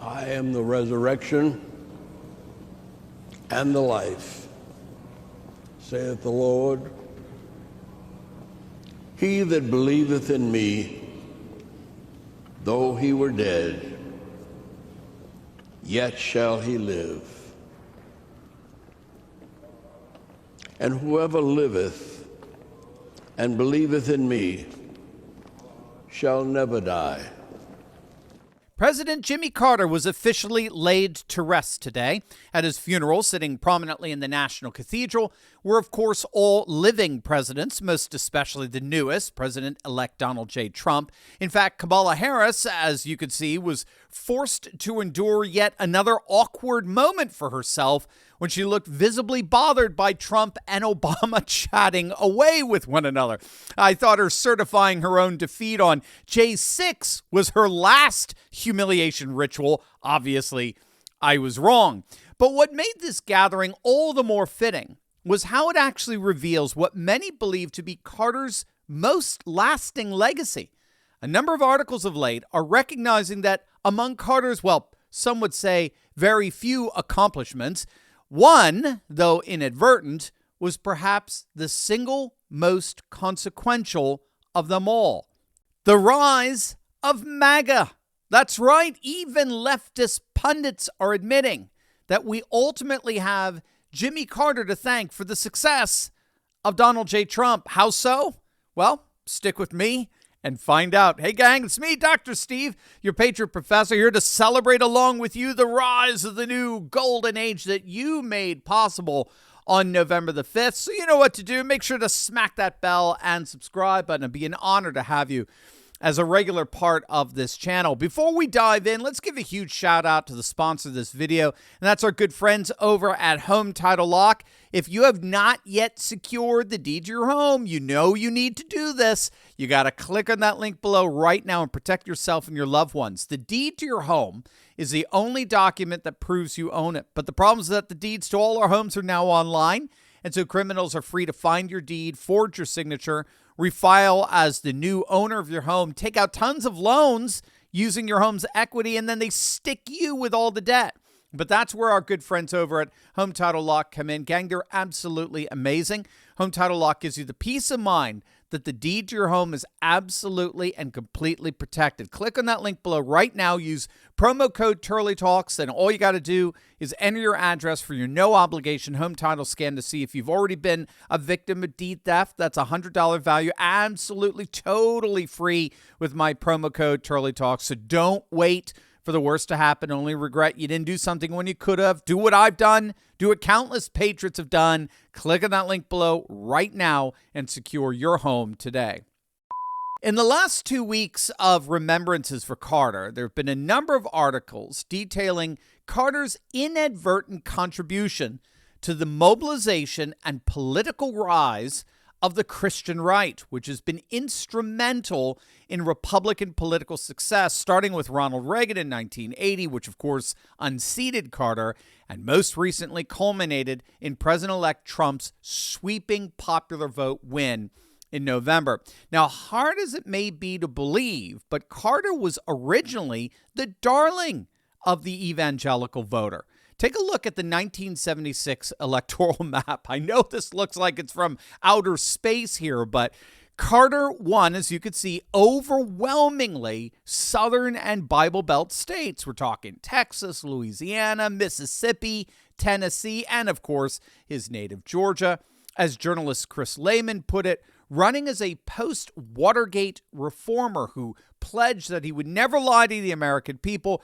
I am the resurrection and the life, saith the Lord. He that believeth in me, though he were dead, yet shall he live. And whoever liveth and believeth in me shall never die. President Jimmy Carter was officially laid to rest today. At his funeral, sitting prominently in the National Cathedral, were, of course, all living presidents, most especially the newest, President-elect Donald J. Trump. In fact, Kamala Harris, as you could see, was forced to endure yet another awkward moment for herself when she looked visibly bothered by Trump and Obama chatting away with one another. I thought her certifying her own defeat on J6 was her last humiliation ritual. Obviously, I was wrong. But what made this gathering all the more fitting was how it actually reveals what many believe to be Carter's most lasting legacy. A number of articles of late are recognizing that among Carter's, well, some would say very few accomplishments, one, though inadvertent, was perhaps the single most consequential of them all: the rise of MAGA. That's right, even leftist pundits are admitting that we ultimately have Jimmy Carter to thank for the success of Donald J. Trump. How so? Well, stick with me and find out. Hey, gang, it's me, Dr. Steve, your Patriot Professor, here to celebrate along with you the rise of the new golden age that you made possible on November the 5th. So you know what to do. Make sure to smack that bell and subscribe button. It'd be an honor to have you as a regular part of this channel. Before we dive in, let's give a huge shout out to the sponsor of this video, and that's our good friends over at Home Title Lock. If you have not yet secured the deed to your home, you know you need to do this. You got to click on that link below right now and protect yourself and your loved ones. The deed to your home is the only document that proves you own it. But the problem is that the deeds to all our homes are now online, and so criminals are free to find your deed, forge your signature, refile as the new owner of your home, take out tons of loans using your home's equity, and then they stick you with all the debt. But that's where our good friends over at Home Title Lock come in. Gang, they're absolutely amazing. Home Title Lock gives you the peace of mind that the deed to your home is absolutely and completely protected. Click on that link below right now. Use promo code Turley Talks, and all you got to do is enter your address for your no-obligation home title scan to see if you've already been a victim of deed theft. That's a $100 value, absolutely, totally free with my promo code Turley Talks. So don't wait for the worst to happen. Only regret you didn't do something when you could have. Do what I've done. Do what countless patriots have done. Click on that link below right now and secure your home today. In the last 2 weeks of remembrances for Carter, there have been a number of articles detailing Carter's inadvertent contribution to the mobilization and political rise of the Christian right, which has been instrumental in Republican political success, starting with Ronald Reagan in 1980, which of course unseated Carter, and most recently culminated in President-elect Trump's sweeping popular vote win in November. Now, hard as it may be to believe, but Carter was originally the darling of the evangelical voter. Take a look at the 1976 electoral map. I know this looks like it's from outer space here, but Carter won, as you could see, overwhelmingly Southern and Bible Belt states. We're talking Texas, Louisiana, Mississippi, Tennessee, and of course, his native Georgia. As journalist Chris Lehman put it, running as a post-Watergate reformer who pledged that he would never lie to the American people,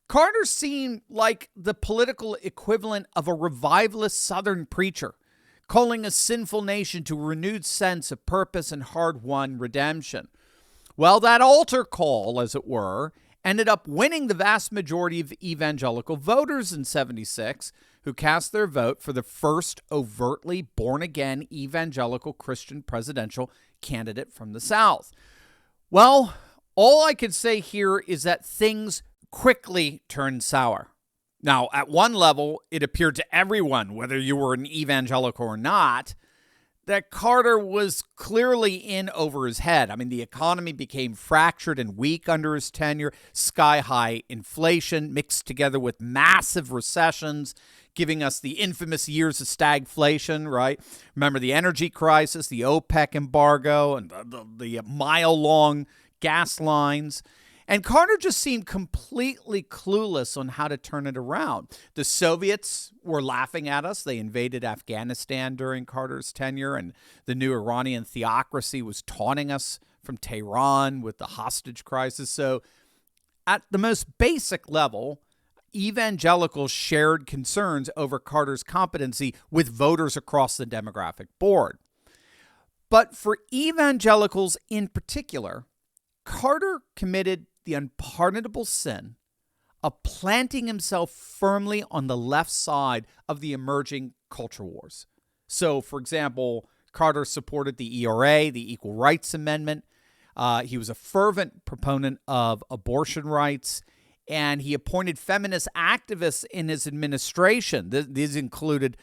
Carter seemed like the political equivalent of a revivalist Southern preacher, calling a sinful nation to a renewed sense of purpose and hard-won redemption. Well, that altar call, as it were, ended up winning the vast majority of evangelical voters in 76, who cast their vote for the first overtly born-again evangelical Christian presidential candidate from the South. Well, all I can say here is that things quickly turned sour. Now, at one level, it appeared to everyone, whether you were an evangelical or not, that Carter was clearly in over his head. I mean, the economy became fractured and weak under his tenure. Sky-high inflation mixed together with massive recessions, giving us the infamous years of stagflation, right? Remember the energy crisis, the OPEC embargo, and the mile-long gas lines. And Carter just seemed completely clueless on how to turn it around. The Soviets were laughing at us. They invaded Afghanistan during Carter's tenure, and the new Iranian theocracy was taunting us from Tehran with the hostage crisis. So at the most basic level, evangelicals shared concerns over Carter's competency with voters across the demographic board. But for evangelicals in particular, Carter committed the unpardonable sin of planting himself firmly on the left side of the emerging culture wars. So, for example, Carter supported the ERA, the Equal Rights Amendment. He was a fervent proponent of abortion rights, and he appointed feminist activists in his administration. These included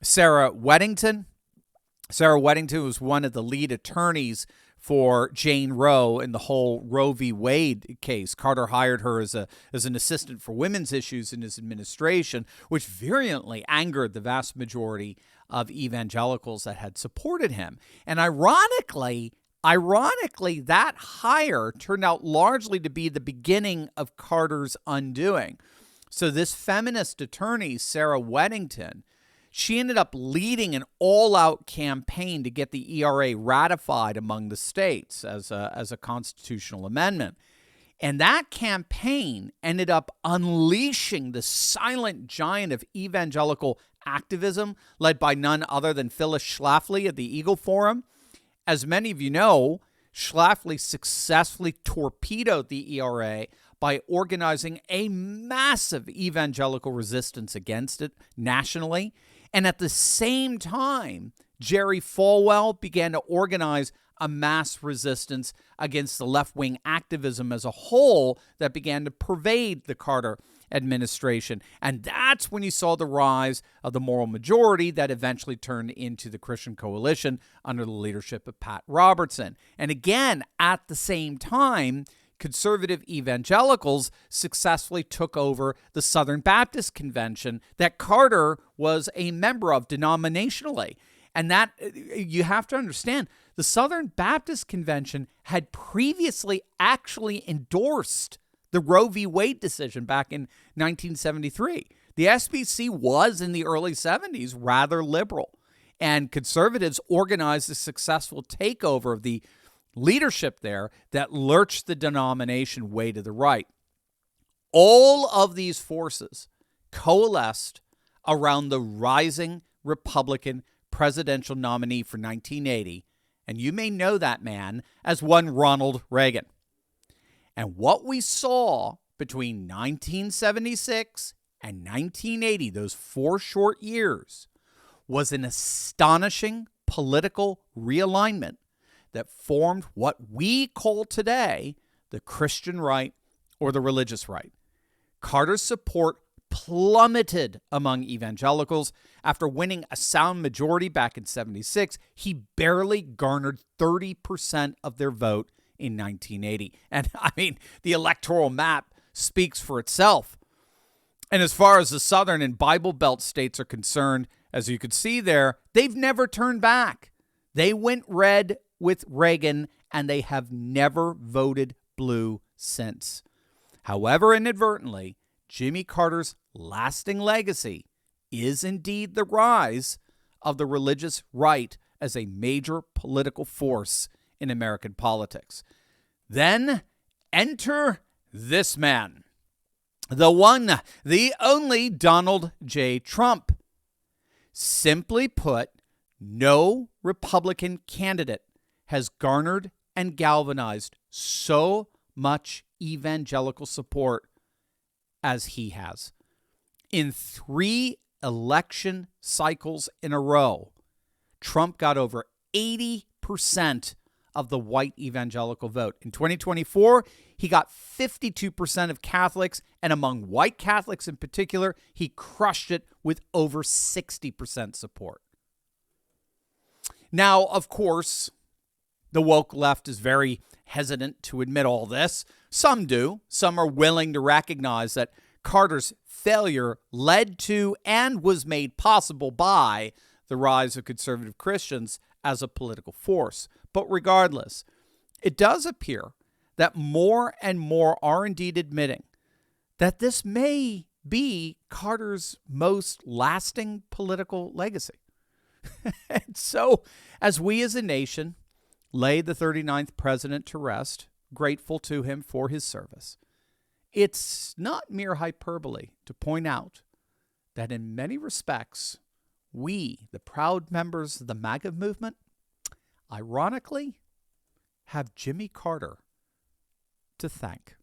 Sarah Weddington. Sarah Weddington was one of the lead attorneys for Jane Roe in the whole Roe v. Wade case. Carter hired her as an assistant for women's issues in his administration, which virulently angered the vast majority of evangelicals that had supported him. And ironically, that hire turned out largely to be the beginning of Carter's undoing. So this feminist attorney, Sarah Weddington, she ended up leading an all-out campaign to get the ERA ratified among the states as a constitutional amendment. And that campaign ended up unleashing the silent giant of evangelical activism led by none other than Phyllis Schlafly at the Eagle Forum. As many of you know, Schlafly successfully torpedoed the ERA by organizing a massive evangelical resistance against it nationally. And at the same time, Jerry Falwell began to organize a mass resistance against the left-wing activism as a whole that began to pervade the Carter administration. And that's when you saw the rise of the moral majority that eventually turned into the Christian Coalition under the leadership of Pat Robertson. And again, at the same time, conservative evangelicals successfully took over the Southern Baptist Convention that Carter was a member of denominationally. And that, you have to understand, the Southern Baptist Convention had previously actually endorsed the Roe v. Wade decision back in 1973. The SBC was, in the early 70s, rather liberal. And conservatives organized a successful takeover of the leadership there that lurched the denomination way to the right. All of these forces coalesced around the rising Republican presidential nominee for 1980, and you may know that man as one Ronald Reagan. And what we saw between 1976 and 1980, those 4 short years, was an astonishing political realignment that formed what we call today the Christian right or the religious right. Carter's support plummeted among evangelicals. After winning a sound majority back in 76, he barely garnered 30% of their vote in 1980. And I mean, the electoral map speaks for itself. And as far as the Southern and Bible Belt states are concerned, as you could see there, they've never turned back. They went red with Reagan, and they have never voted blue since. However, inadvertently, Jimmy Carter's lasting legacy is indeed the rise of the religious right as a major political force in American politics. Then enter this man, the one, the only Donald J. Trump. Simply put, no Republican candidate has garnered and galvanized so much evangelical support as he has. In 3 election cycles in a row, Trump got over 80% of the white evangelical vote. In 2024, he got 52% of Catholics, and among white Catholics in particular, he crushed it with over 60% support. Now, of course, the woke left is very hesitant to admit all this. Some do. Some are willing to recognize that Carter's failure led to and was made possible by the rise of conservative Christians as a political force. But regardless, it does appear that more and more are indeed admitting that this may be Carter's most lasting political legacy. And so, as we as a nation lay the 39th president to rest, grateful to him for his service, it's not mere hyperbole to point out that in many respects, we, the proud members of the MAGA movement, ironically, have Jimmy Carter to thank.